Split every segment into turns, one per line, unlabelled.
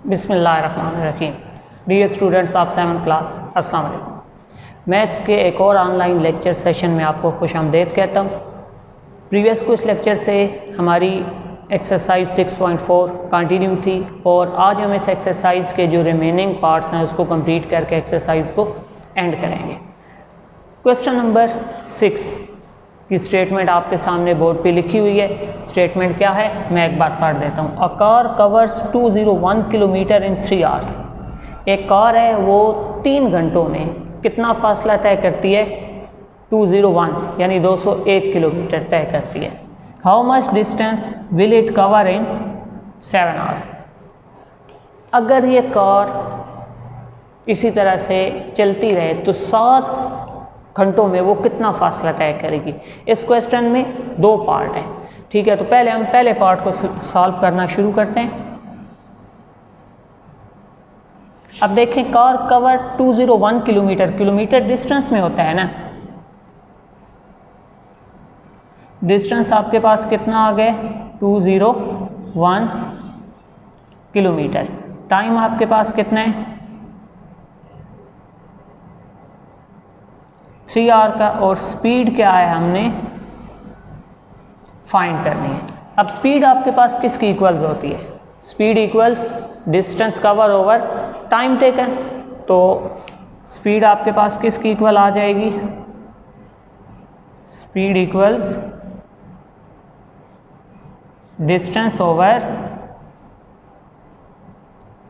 बिस्मिल्लाहिर्रहमानिर्रहीम। Dear students of 7th class, अस्सलाम वालेकुम। मैथ्स के एक और ऑनलाइन लेक्चर सेशन में आपको खुशामदीद कहता हूँ। प्रीवियस कुछ लेक्चर से हमारी एक्सरसाइज 6.4 कंटिन्यू थी और आज हम इस एक्सरसाइज के जो रिमेनिंग पार्ट्स हैं उसको कंप्लीट करके एक्सरसाइज को एंड करेंगे। क्वेश्चन नंबर 6 की स्टेटमेंट आपके सामने बोर्ड पे लिखी हुई है। स्टेटमेंट क्या है मैं एक बार पढ़ देता हूँ। A car covers 201 kilometre in 3 hours. एक कार है वो 3 घंटों में कितना फासला तय करती है? 201 यानी 201 किलोमीटर तय करती है। How much distance will it cover in 7 hours. अगर ये कार इसी तरह से चलती रहे तो 7 घंटों में वो कितना फासला तय करेगी। इस क्वेश्चन में 2 पार्ट हैं, ठीक है। तो पहले हम पहले पार्ट को सॉल्व करना शुरू करते हैं। अब देखें, car cover 201 kilometre, kilometre distance में होता है ना। डिस्टेंस आपके पास कितना आ गया? 201 किलोमीटर। टाइम आपके पास कितना है? 3 आवर का। और स्पीड क्या है हमने फाइंड करनी है। अब स्पीड आपके पास किसकी इक्वल्स होती है? Speed equals distance cover over time taken. तो स्पीड आपके पास किसकी इक्वल आ जाएगी? Speed equals distance over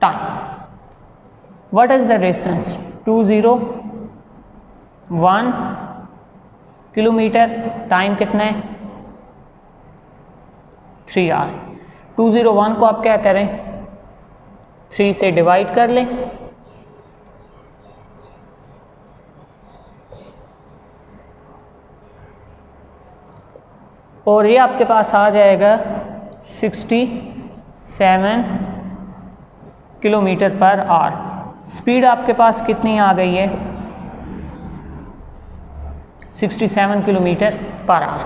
time. What is the distance? 201 kilometre. Time कितना है? 3 आवर। 201 को आप क्या करें? 3 से डिवाइड कर लें। और ये आपके पास आ जाएगा 67 किलोमीटर पर आवर। स्पीड आपके पास कितनी आ गई है? 67 kilometre per our.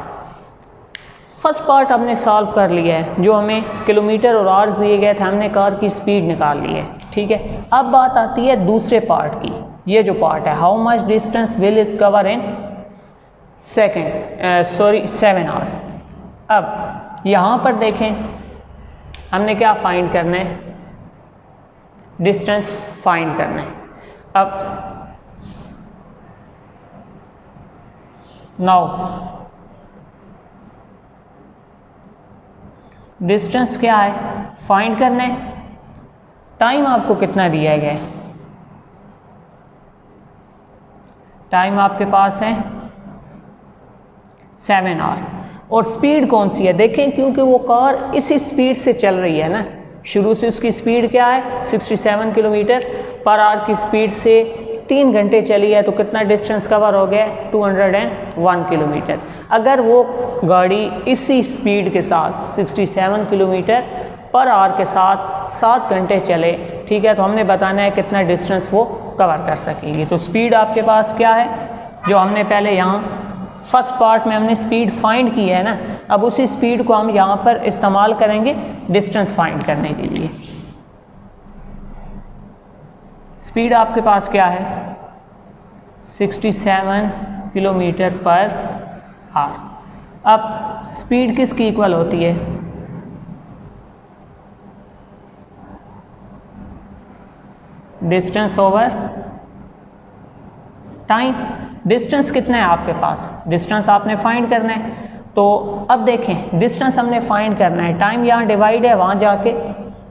First part हमने सॉल्व कर लिया है। जो हमें किलोमीटर और आवर्स दिए गए थे हमने कार की स्पीड निकाल ली है, ठीक है। अब बात आती है दूसरे पार्ट की। ये जो पार्ट है, how much distance will it cover in 7 hours. अब यहाँ पर देखें, हमने क्या फाइंड करना है? डिस्टेंस फाइंड करना है। अब नाउ डिस्टेंस क्या है फाइंड करना है। टाइम आपको कितना दिया गया है? टाइम आपके पास है 7 आवर। और स्पीड कौन सी है? देखें, क्योंकि वो कार इसी स्पीड से चल रही है ना। शुरू से उसकी स्पीड क्या है? 67 किलोमीटर पर आवर की स्पीड से 3 घंटे चली है तो कितना डिस्टेंस कवर हो गया? 201 किलोमीटर। अगर वो गाड़ी इसी स्पीड के साथ 67 किलोमीटर पर आवर के साथ 7 घंटे चले, ठीक है, तो हमने बताना है कितना डिस्टेंस वो कवर कर सकेगी। तो स्पीड आपके पास क्या है? जो हमने पहले यहाँ फर्स्ट पार्ट में हमने स्पीड फाइंड की है ना, अब उसी स्पीड को हम यहाँ पर इस्तेमाल करेंगे डिस्टेंस फाइंड करने के लिए। स्पीड आपके पास क्या है? 67 किलोमीटर पर आवर। अब स्पीड किसकी इक्वल होती है? Distance over time. डिस्टेंस कितना है आपके पास? डिस्टेंस आपने फाइंड करना है। तो अब देखें, डिस्टेंस हमने फाइंड करना है। टाइम यहाँ डिवाइड है, वहाँ जाके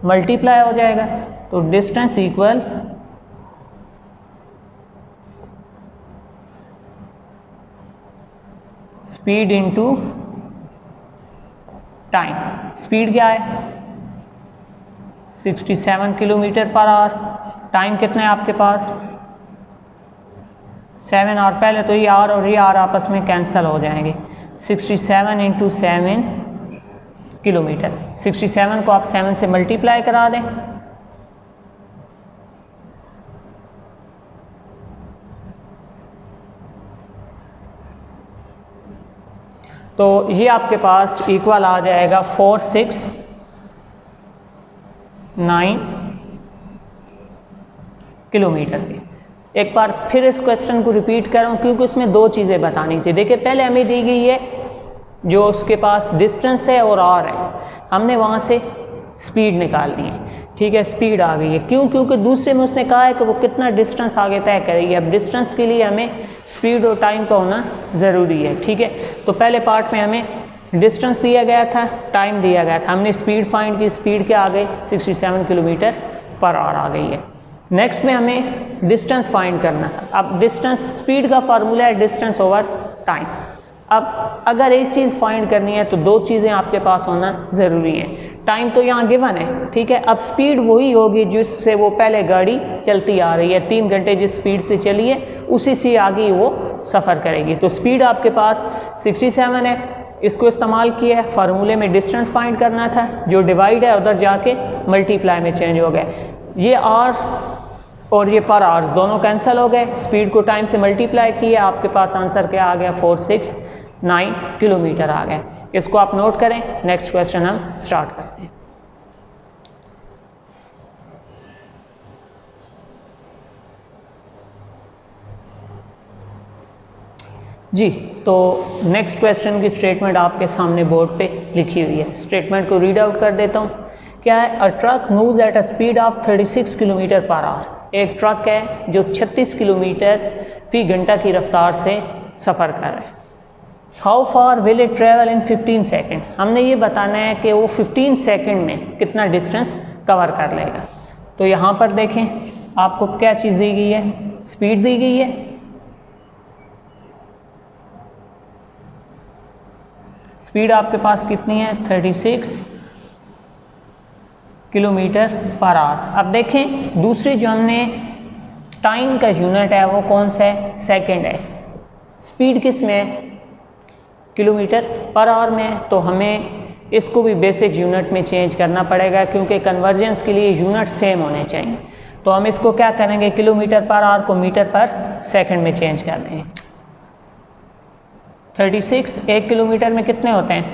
मल्टीप्लाई हो जाएगा। तो distance equal speed into time. Speed क्या है? 67 किलोमीटर पर आवर। टाइम कितना है आपके पास? 7 आवर। पहले तो ये आवर और ये आवर आपस में कैंसिल हो जाएंगे। 67 इंटू 7 किलोमीटर। 67 को आप 7 से मल्टीप्लाई करा दें। तो ये आपके पास इक्वल आ जाएगा 469 किलोमीटर की। एक बार फिर इस क्वेश्चन को रिपीट कर रहा हूँ क्योंकि उसमें दो चीज़ें बतानी थी। देखिए पहले हमें दी गई है जो उसके पास डिस्टेंस है और आर है, हमने वहाँ से स्पीड निकालनी है। ठीक है, स्पीड आ गई है। क्यों? क्योंकि दूसरे में उसने कहा है कि वो कितना डिस्टेंस आगे तय करेगी। अब डिस्टेंस के लिए हमें स्पीड और टाइम का होना ज़रूरी है। ठीक है, तो पहले पार्ट में हमें डिस्टेंस दिया गया था, टाइम दिया गया था, हमने स्पीड फाइंड की। स्पीड क्या आ गई? 67 किलोमीटर पर आवर आ गई है। नेक्स्ट में हमें डिस्टेंस फाइंड करना था। अब डिस्टेंस, स्पीड का फार्मूला है डिस्टेंस ओवर टाइम। अब अगर एक चीज़ फाइंड करनी है तो दो चीज़ें आपके पास होना ज़रूरी है। टाइम तो यहाँ गिवन है, ठीक है। अब स्पीड वही होगी जिससे वो पहले गाड़ी चलती आ रही है। 3 घंटे जिस स्पीड से चली है उसी से आगे वो सफ़र करेगी। तो स्पीड आपके पास 67 है, इसको इस्तेमाल किया है। फार्मूले में डिस्टेंस फाइंड करना था, जो डिवाइड है उधर जाके मल्टीप्लाई में चेंज हो गए। ये आवर्स और ये पर आवर्स दोनों कैंसिल हो गए। स्पीड को टाइम से मल्टीप्लाई किया, आपके पास आंसर क्या आ गया? 469 किलोमीटर आ गया। इसको आप नोट करें। नेक्स्ट क्वेश्चन हम स्टार्ट करते हैं। जी, तो नेक्स्ट क्वेश्चन की स्टेटमेंट आपके सामने बोर्ड पे लिखी हुई है। स्टेटमेंट को रीड आउट कर देता हूँ। क्या है? A truck moves at a speed of 36 kilometre per hour. एक ट्रक है जो 36 किलोमीटर फी घंटा की रफ्तार से सफ़र कर रहा है। How far will it travel in 15 second. हमने ये बताना है कि वो 15 सेकेंड में कितना डिस्टेंस कवर कर लेगा। तो यहाँ पर देखें, आपको क्या चीज़ दी गई है? स्पीड दी गई है। स्पीड आपके पास कितनी है? 36 किलोमीटर पर आवर। अब देखें, दूसरी जो हमने टाइम का यूनिट है वो कौन सा है? सेकंड है। स्पीड किस में है? किलोमीटर पर आवर में है। तो हमें इसको भी बेसिक यूनिट में चेंज करना पड़ेगा क्योंकि कन्वर्जेंस के लिए यूनिट सेम होने चाहिए। तो हम इसको क्या करेंगे? किलोमीटर पर आवर को मीटर पर सेकंड में चेंज कर देंगे। 36 1 किलोमीटर में कितने होते हैं?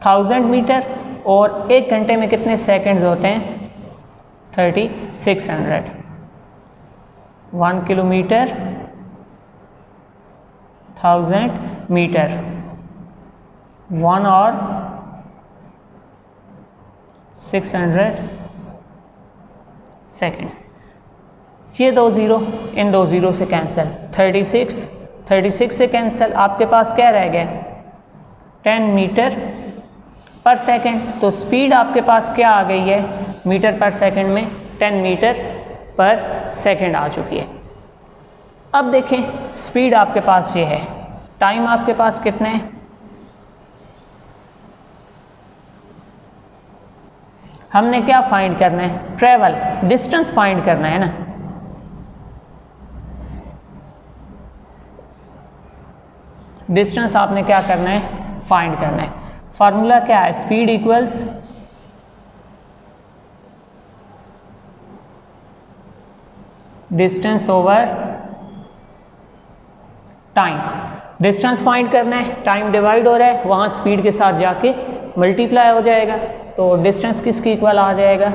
1000 मीटर। और 1 घंटे में कितने सेकंड्स होते हैं? 3600। 1 किलोमीटर 1000 मीटर, 1 और 600 सेकेंड्स। ये 2 ज़ीरो इन 2 ज़ीरो से कैंसिल। 36 से कैंसिल, आपके पास क्या रह गया? 10 मीटर पर सेकंड। तो स्पीड आपके पास क्या आ गई है? मीटर पर सेकंड में 10 मीटर पर सेकंड आ चुकी है। अब देखें, स्पीड आपके पास ये है, टाइम आपके पास कितने हैं? हमने क्या फाइंड करना है? ट्रेवल, डिस्टेंस फाइंड करना है ना। डिस्टेंस आपने क्या करना है? फाइंड करना है। फार्मूला क्या है? Speed equals distance over time. Distance find करना है, टाइम डिवाइड हो रहा है, वहाँ स्पीड के साथ जाके मल्टीप्लाई हो जाएगा। तो डिस्टेंस किसकी इक्वल आ जाएगा?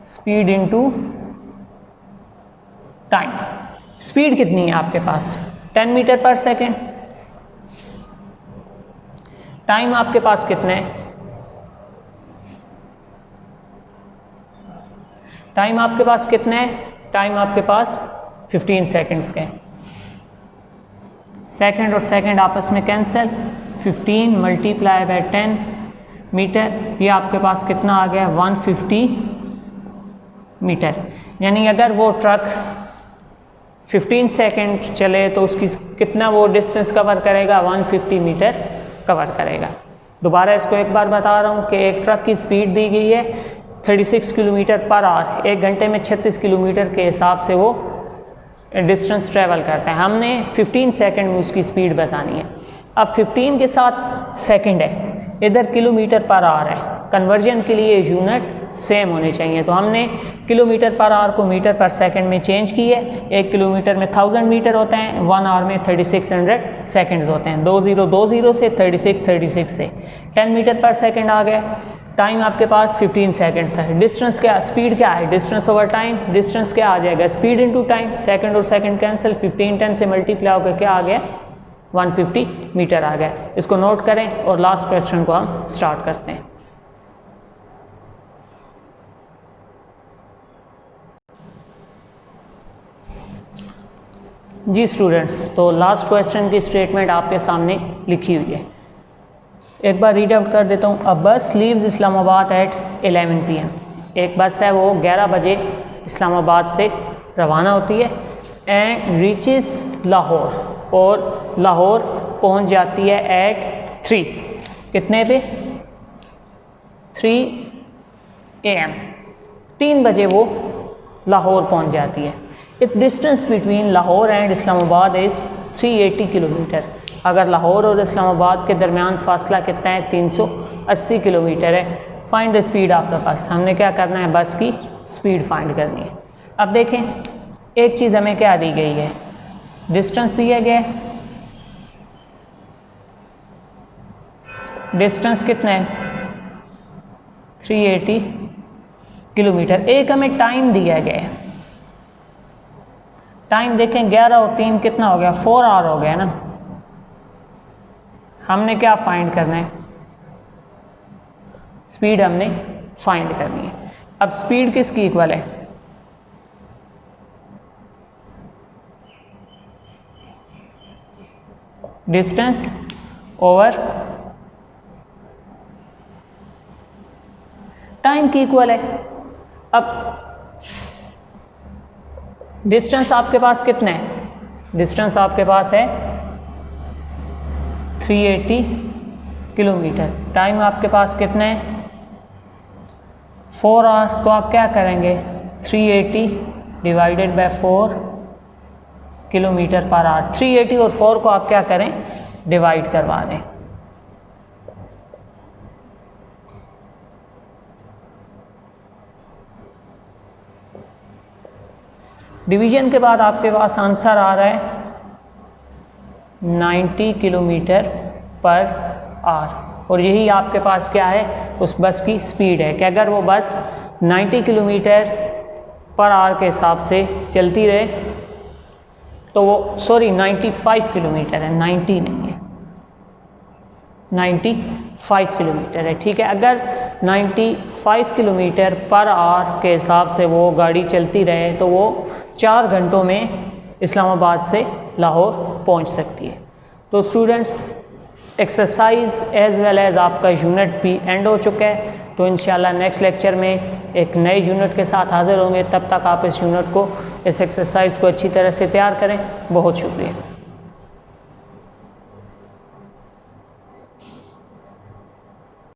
Speed into time. स्पीड कितनी है आपके पास? 10 मीटर पर सेकेंड। टाइम आपके पास कितने है? टाइम आपके पास कितने है? टाइम आपके पास 15 सेकेंड्स के। सेकेंड और सेकेंड आपस में कैंसिल। 15 मल्टीप्लाई बाय 10 मीटर, ये आपके पास कितना आ गया? 150 मीटर। यानी अगर वो ट्रक 15 सेकेंड चले तो उसकी कितना वो डिस्टेंस कवर करेगा? 150 मीटर कवर करेगा। दोबारा इसको एक बार बता रहा हूँ कि एक ट्रक की स्पीड दी गई है 36 किलोमीटर पर आवर। 1 घंटे में 36 किलोमीटर के हिसाब से वो डिस्टेंस ट्रेवल करता है। हमने 15 सेकेंड में उसकी स्पीड बतानी है। अब 15 के साथ सेकेंड है, इधर किलोमीटर पर आवर है। कन्वर्जन के लिए यूनिट सेम होने चाहिए। तो हमने किलोमीटर पर आवर को मीटर पर सेकंड में चेंज की है। 1 किलोमीटर में 1000 मीटर होते हैं, 1 आवर में 3600 सेकंड्स होते हैं। 2020 से 36 से 10 मीटर पर सेकंड आ गया। टाइम आपके पास 15 सेकंड था। डिस्टेंस क्या, स्पीड क्या है, डिस्टेंस ओवर टाइम। डिस्टेंस क्या आ जाएगा, स्पीड इनटू टाइम। सेकंड और सेकंड कैंसिल, 15 10 से मल्टीप्लाई होकर क्या आ गया, 150 मीटर आ गया। इसको नोट करें और लास्ट क्वेश्चन को हम स्टार्ट करते हैं। जी स्टूडेंट्स, तो लास्ट क्वेश्चन की स्टेटमेंट आपके सामने लिखी हुई है, एक बार रीड आउट कर देता हूँ। अ बस लीव्स इस्लामाबाद एट 11 PM। एक बस है वो 11 बजे इस्लामाबाद से रवाना होती है। एंड रीचेस लाहौर, और लाहौर पहुँच जाती है एट 3, कितने पे, 3 AM, 3 बजे वो लाहौर पहुँच जाती है। If distance between Lahore and Islamabad is 380 kilometre, अगर लाहौर और इस्लामाबाद के दरमियान फासला कितना है, 380 किलोमीटर है। Find the speed of the bus, हमने क्या करना है, बस की स्पीड फाइंड करनी है। अब देखें, एक चीज़ हमें क्या दी गई है, डिस्टेंस दिया गया है। डिस्टेंस कितना है, 380 किलोमीटर। एक हमें टाइम दिया गया है। टाइम देखें, 11 और 3 कितना हो गया, 4 आवर हो गया ना। हमने क्या फाइंड करना है, स्पीड हमने फाइंड करनी है। अब स्पीड किसकी इक्वल है, डिस्टेंस ओवर टाइम की इक्वल है। अब डिस्टेंस आपके पास कितना है, डिस्टेंस आपके पास है 380 किलोमीटर। टाइम आपके पास कितना है, 4 आवर। तो आप क्या करेंगे, 380 divided by 4 kilometre per our. 380 और 4 को आप क्या करें, डिवाइड करवा दें। डिवीजन के बाद आपके पास आंसर आ रहा है 90 किलोमीटर पर आवर। और यही आपके पास क्या है, उस बस की स्पीड है कि अगर वो बस 90 किलोमीटर पर आवर के हिसाब से चलती रहे तो वो 95 किलोमीटर है, 90 नहीं है, 95 किलोमीटर है, ठीक है। अगर 95 किलोमीटर पर आवर के हिसाब से वो गाड़ी चलती रहे तो वो 4 घंटों में इस्लामाबाद से लाहौर पहुंच सकती है। तो students, exercise as well as आपका यूनिट भी एंड हो चुका है। तो इंशाल्लाह नेक्स्ट लेक्चर में एक नए यूनिट के साथ हाज़िर होंगे। तब तक आप इस यूनिट को, इस एक्सरसाइज को अच्छी तरह से तैयार करें। बहुत शुक्रिया।